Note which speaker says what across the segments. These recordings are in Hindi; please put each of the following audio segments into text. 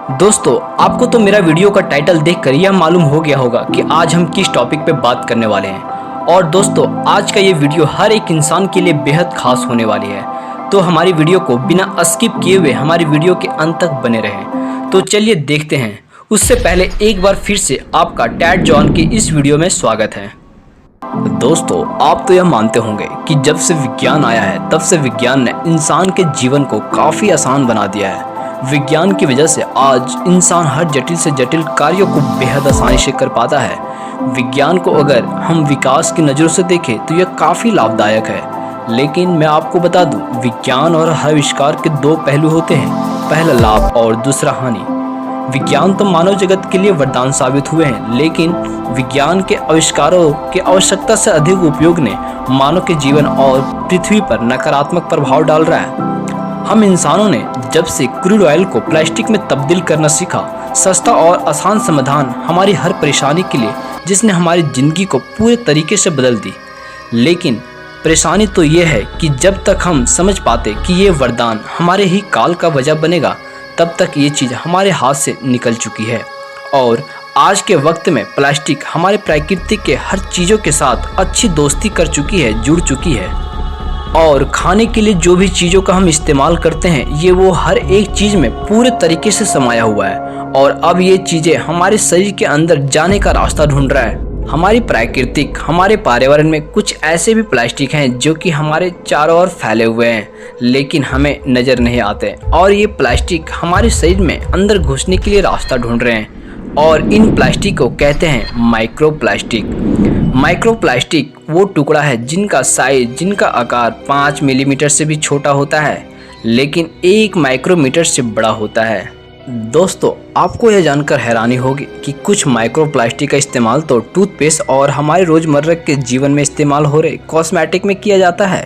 Speaker 1: दोस्तों, आपको तो मेरा वीडियो का टाइटल देखकर यह मालूम हो गया होगा कि आज हम किस टॉपिक पे बात करने वाले हैं। और दोस्तों, आज का ये वीडियो हर एक इंसान के लिए बेहद खास होने वाली है। तो हमारी वीडियो को बिना स्किप किए हुए हमारी वीडियो के अंत तक बने रहें। तो चलिए देखते हैं। उससे पहले एक बार फिर से आपका टैड जॉन की इस वीडियो में स्वागत है। दोस्तों, आप तो यह मानते होंगे कि जब से विज्ञान आया है तब से विज्ञान ने इंसान के जीवन को काफ़ी आसान बना दिया है। विज्ञान की वजह से आज इंसान हर जटिल से जटिल कार्यों को बेहद आसानी से कर पाता है। विज्ञान को अगर हम विकास की नज़रों से देखें तो यह काफ़ी लाभदायक है। लेकिन मैं आपको बता दूं, विज्ञान और आविष्कार के दो पहलू होते हैं, पहला लाभ और दूसरा हानि। विज्ञान तो मानव जगत के लिए वरदान साबित हुए हैं, लेकिन विज्ञान के आविष्कारों के आवश्यकता से अधिक उपयोग ने मानव के जीवन और पृथ्वी पर नकारात्मक प्रभाव डाल रहा है। हम इंसानों ने जब से क्रूड ऑयल को प्लास्टिक में तब्दील करना सीखा, सस्ता और आसान समाधान हमारी हर परेशानी के लिए, जिसने हमारी ज़िंदगी को पूरे तरीके से बदल दी। लेकिन परेशानी तो ये है कि जब तक हम समझ पाते कि ये वरदान हमारे ही काल का वजह बनेगा, तब तक ये चीज़ हमारे हाथ से निकल चुकी है। और आज के वक्त में प्लास्टिक हमारे प्रकृति के हर चीज़ों के साथ अच्छी दोस्ती कर चुकी है, जुड़ चुकी है। और खाने के लिए जो भी चीज़ों का हम इस्तेमाल करते हैं, ये वो हर एक चीज़ में पूरे तरीके से समाया हुआ है। और अब ये चीज़ें हमारे शरीर के अंदर जाने का रास्ता ढूंढ रहा है। हमारे पर्यावरण में कुछ ऐसे भी प्लास्टिक हैं जो कि हमारे चारों ओर फैले हुए हैं, लेकिन हमें नज़र नहीं आते। और ये प्लास्टिक हमारे शरीर में अंदर घुसने के लिए रास्ता ढूंढ रहे हैं। और इन प्लास्टिक को कहते हैं माइक्रो प्लास्टिक। माइक्रो प्लास्टिक वो टुकड़ा है जिनका आकार 5 मिलीमीटर से भी छोटा होता है, लेकिन 1 माइक्रोमीटर से बड़ा होता है। दोस्तों, आपको यह जानकर हैरानी होगी कि कुछ माइक्रो प्लास्टिक का इस्तेमाल तो टूथपेस्ट और हमारे रोज़मर्रा के जीवन में इस्तेमाल हो रहे कॉस्मेटिक में किया जाता है।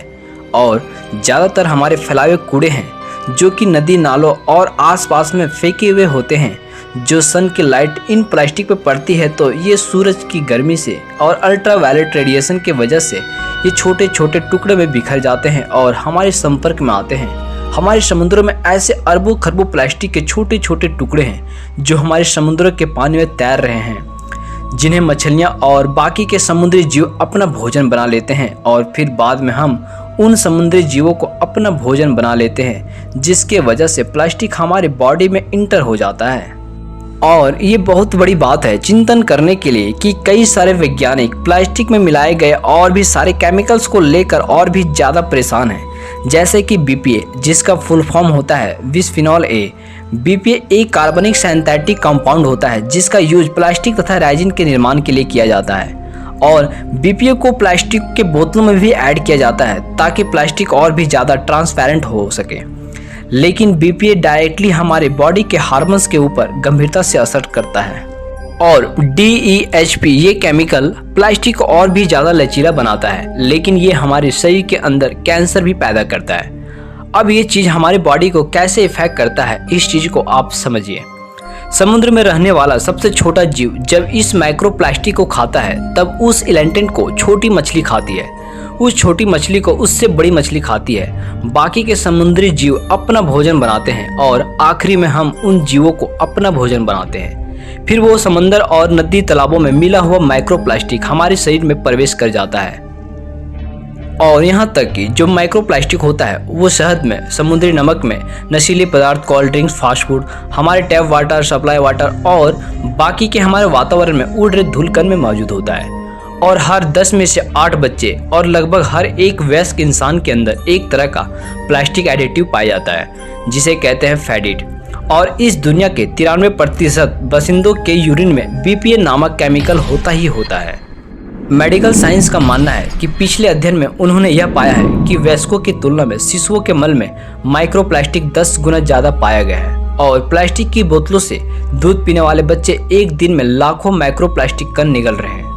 Speaker 1: और ज़्यादातर हमारे फैलाए हुए कूड़े हैं जो कि नदी नालों और आसपास में फेंके हुए होते हैं। जो सन की लाइट इन प्लास्टिक पर पड़ती है तो ये सूरज की गर्मी से और अल्ट्रावायलेट रेडिएशन की वजह से ये छोटे छोटे टुकड़े में बिखर जाते हैं और हमारे संपर्क में आते हैं। हमारे समुद्रों में ऐसे अरबों खरबों प्लास्टिक के छोटे छोटे टुकड़े हैं जो हमारे समुद्रों के पानी में तैर रहे हैं, जिन्हें मछलियाँ और बाकी के समुद्री जीव अपना भोजन बना लेते हैं। और फिर बाद में हम उन समुद्री जीवों को अपना भोजन बना लेते हैं, जिसके वजह से प्लास्टिक हमारे बॉडी में इंटर हो जाता है। और ये बहुत बड़ी बात है चिंतन करने के लिए कि कई सारे वैज्ञानिक प्लास्टिक में मिलाए गए और भी सारे केमिकल्स को लेकर और भी ज़्यादा परेशान हैं, जैसे कि बीपीए, जिसका फुल फॉर्म होता है बिस्फिनॉल ए। बीपीए एक कार्बनिक सिंथेटिक कंपाउंड होता है जिसका यूज प्लास्टिक तथा रेजिन के निर्माण के लिए किया जाता है। और बीपीए को प्लास्टिक के बोतलों में भी ऐड किया जाता है ताकि प्लास्टिक और भी ज़्यादा ट्रांसपेरेंट हो सके। लेकिन बीपीए डायरेक्टली हमारे बॉडी के हार्मोन्स के ऊपर गंभीरता से असर करता है। और डीईएचपी ये केमिकल प्लास्टिक को और भी ज़्यादा लचीला बनाता है, लेकिन ये हमारे शरीर के अंदर कैंसर भी पैदा करता है। अब ये चीज़ हमारे बॉडी को कैसे इफेक्ट करता है, इस चीज़ को आप समझिए। समुद्र में रहने वाला सबसे छोटा जीव जब इस माइक्रो प्लास्टिक को खाता है, तब उस इलेंटेंट को छोटी मछली खाती है, उस छोटी मछली को उससे बड़ी मछली खाती है। बाकी के समुद्री जीव अपना भोजन बनाते हैं और आखिरी में हम उन जीवों को अपना भोजन बनाते हैं। फिर वो समंदर और नदी तालाबों में मिला हुआ माइक्रो प्लास्टिक हमारे शरीर में प्रवेश कर जाता है। और यहाँ तक कि जो माइक्रो प्लास्टिक होता है वो शहद में, समुद्री नमक में, नशीले पदार्थ, कोल्ड ड्रिंक्स, फास्ट फूड, हमारे टैप वाटर, सप्लाई वाटर और बाकी के हमारे वातावरण में उड़ रहे धूलकण में मौजूद होता है। और हर 10 में से 8 बच्चे और लगभग हर एक वयस्क इंसान के अंदर एक तरह का प्लास्टिक एडिटिव पाया जाता है, जिसे कहते हैं फैडिट। और इस दुनिया के 93% बासिंदों के यूरिन में बीपीए नामक केमिकल होता ही होता है। मेडिकल साइंस का मानना है कि पिछले अध्ययन में उन्होंने यह पाया है कि वयस्कों की तुलना में शिशुओं के मल में माइक्रो प्लास्टिक 10 गुना ज़्यादा पाया गया है। और प्लास्टिक की बोतलों से दूध पीने वाले बच्चे एक दिन में लाखों माइक्रो प्लास्टिक कण निगल रहे हैं।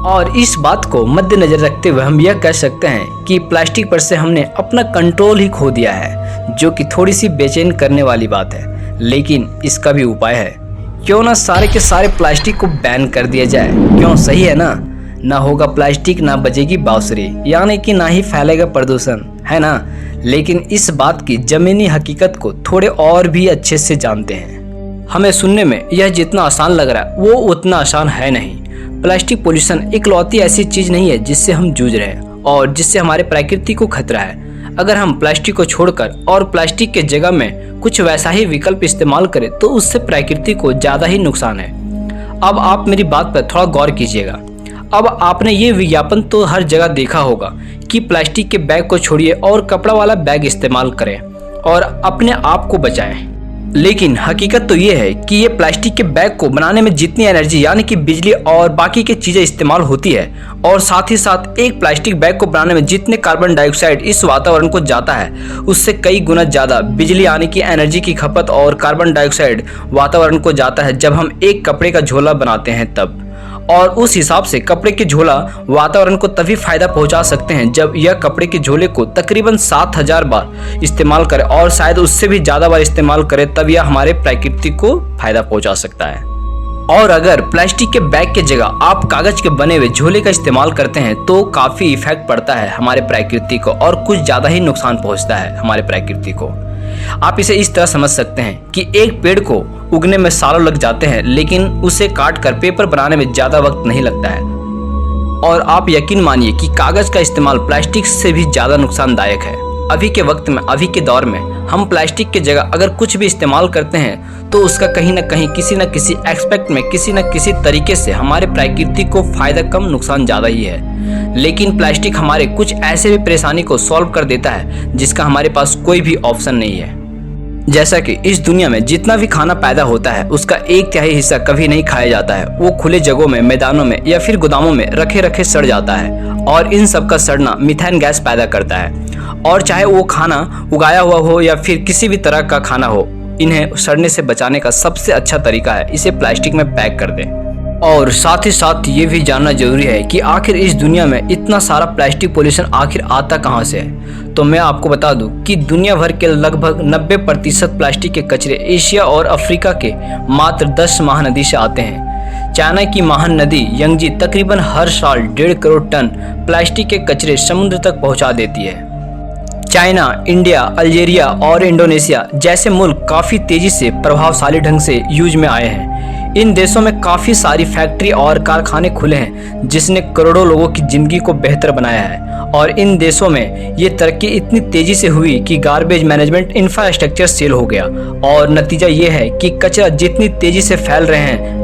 Speaker 1: और इस बात को मद्देनजर रखते हुए हम यह कह सकते हैं कि प्लास्टिक पर से हमने अपना कंट्रोल ही खो दिया है, जो कि थोड़ी सी बेचैन करने वाली बात है। लेकिन इसका भी उपाय है, क्यों ना सारे के सारे प्लास्टिक को बैन कर दिया जाए। क्यों, सही है ना? ना होगा प्लास्टिक, ना बजेगी बांसुरी, यानी कि ना ही फैलेगा प्रदूषण, है ना? लेकिन इस बात की जमीनी हकीकत को थोड़े और भी अच्छे से जानते हैं। हमें सुनने में यह जितना आसान लग रहा है वो उतना आसान है नहीं। प्लास्टिक पोल्यूशन इकलौती ऐसी चीज नहीं है जिससे हम जूझ रहे हैं और जिससे हमारे प्रकृति को खतरा है। अगर हम प्लास्टिक को छोड़कर और प्लास्टिक के जगह में कुछ वैसा ही विकल्प इस्तेमाल करें तो उससे प्रकृति को ज्यादा ही नुकसान है। अब आप मेरी बात पर थोड़ा गौर कीजिएगा। अब आपने ये विज्ञापन तो हर जगह देखा होगा कि प्लास्टिक के बैग को छोड़िए और कपड़ा वाला बैग इस्तेमाल करें और अपने आप को बचाएं। लेकिन हकीकत तो ये है कि ये प्लास्टिक के बैग को बनाने में जितनी एनर्जी यानी कि बिजली और बाकी की चीजें इस्तेमाल होती है और साथ ही साथ एक प्लास्टिक बैग को बनाने में जितने कार्बन डाइऑक्साइड इस वातावरण को जाता है उससे कई गुना ज्यादा बिजली यानी कि एनर्जी की खपत और कार्बन डाइऑक्साइड वातावरण को जाता है जब हम एक कपड़े का झोला बनाते हैं तब। और उस हिसाब से कपड़े के झोला वातावरण को तभी फायदा पहुंचा सकते हैं जब यह कपड़े के झोले को तकरीबन 7000 बार इस्तेमाल करे और शायद उससे भी ज्यादा बार इस्तेमाल करे तब यह हमारे प्रकृति को फायदा पहुंचा सकता है। और अगर प्लास्टिक के बैग के जगह आप कागज के बने हुए झोले का इस्तेमाल करते हैं तो काफी इफेक्ट पड़ता है हमारे प्रकृति को और कुछ ज्यादा ही नुकसान पहुंचता है हमारे प्रकृति को। आप इसे इस तरह समझ सकते हैं कि एक पेड़ को उगने में सालों लग जाते हैं लेकिन उसे काट कर पेपर बनाने में ज्यादा वक्त नहीं लगता है। और आप यकीन मानिए कि कागज का इस्तेमाल प्लास्टिक से भी ज्यादा नुकसानदायक है। अभी के वक्त में अभी के दौर में हम प्लास्टिक की जगह अगर कुछ भी इस्तेमाल करते हैं तो उसका कहीं ना कहीं किसी न किसी एस्पेक्ट में किसी न किसी तरीके से हमारे प्रकृति को फायदा कम नुकसान ज्यादा ही है। लेकिन प्लास्टिक हमारे कुछ ऐसे भी परेशानी को सॉल्व कर देता है जिसका हमारे पास कोई भी ऑप्शन नहीं है। जैसा कि इस दुनिया में जितना भी खाना पैदा होता है उसका 1/3 हिस्सा कभी नहीं खाया जाता है, वो खुले जगहों में मैदानों में या फिर गोदामों में रखे रखे सड़ जाता है और इन सब का सड़ना मीथेन गैस पैदा करता है। और चाहे वो खाना उगाया हुआ हो या फिर किसी भी तरह का खाना हो, इन्हें सड़ने से बचाने का सबसे अच्छा तरीका है इसे प्लास्टिक में पैक कर दें। और साथ ही साथ ये भी जानना जरूरी है कि आखिर इस दुनिया में इतना सारा प्लास्टिक पोल्यूशन आखिर आता कहाँ से है। तो मैं आपको बता दूं कि दुनिया भर के लगभग 90% प्लास्टिक के कचरे एशिया और अफ्रीका के मात्र 10 महानदी से आते हैं। चाइना की महान नदी यंगजी तकरीबन हर साल 1.5 करोड़ टन प्लास्टिक के कचरे समुद्र तक पहुँचा देती है। चाइना, इंडिया, अल्जीरिया और इंडोनेशिया जैसे मुल्क काफ़ी तेज़ी से प्रभावशाली ढंग से यूज में आए हैं। इन देशों में काफ़ी सारी फैक्ट्री और कारखाने खुले हैं जिसने करोड़ों लोगों की ज़िंदगी को बेहतर बनाया है। और इन देशों में ये तरक्की इतनी तेज़ी से हुई कि गार्बेज मैनेजमेंट इंफ्रास्ट्रक्चर सेल हो गया और नतीजा ये है कि कचरा जितनी तेज़ी से फैल रहे हैं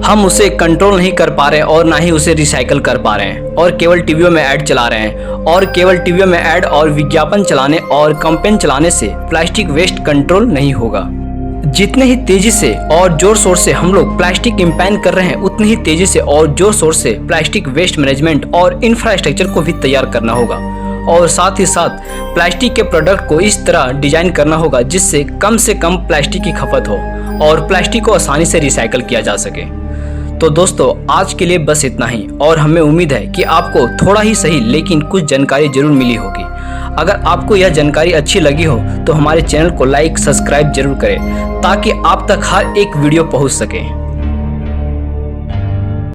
Speaker 1: हम उसे कंट्रोल नहीं कर पा रहे हैं और ना ही उसे रिसाइकल कर पा रहे हैं और केवल टीवियों में ऐड चला रहे हैं। और केवल टीवियों में ऐड और विज्ञापन चलाने और कैंपेन चलाने से प्लास्टिक वेस्ट कंट्रोल नहीं होगा। जितने ही तेजी से और जोर शोर से हम लोग प्लास्टिक कैंपेन कर रहे हैं उतनी ही तेजी से और जोर शोर से प्लास्टिक वेस्ट मैनेजमेंट और इंफ्रास्ट्रक्चर को भी तैयार करना होगा। और साथ ही साथ प्लास्टिक के प्रोडक्ट को इस तरह डिजाइन करना होगा जिससे कम से कम प्लास्टिक की खपत हो और प्लास्टिक को आसानी से रिसाइकल किया जा सके। तो दोस्तों आज के लिए बस इतना ही और हमें उम्मीद है कि आपको थोड़ा ही सही लेकिन कुछ जानकारी जरूर मिली होगी। अगर आपको यह जानकारी अच्छी लगी हो तो हमारे चैनल को लाइक सब्सक्राइब जरूर करें ताकि आप तक हर एक वीडियो पहुंच सके।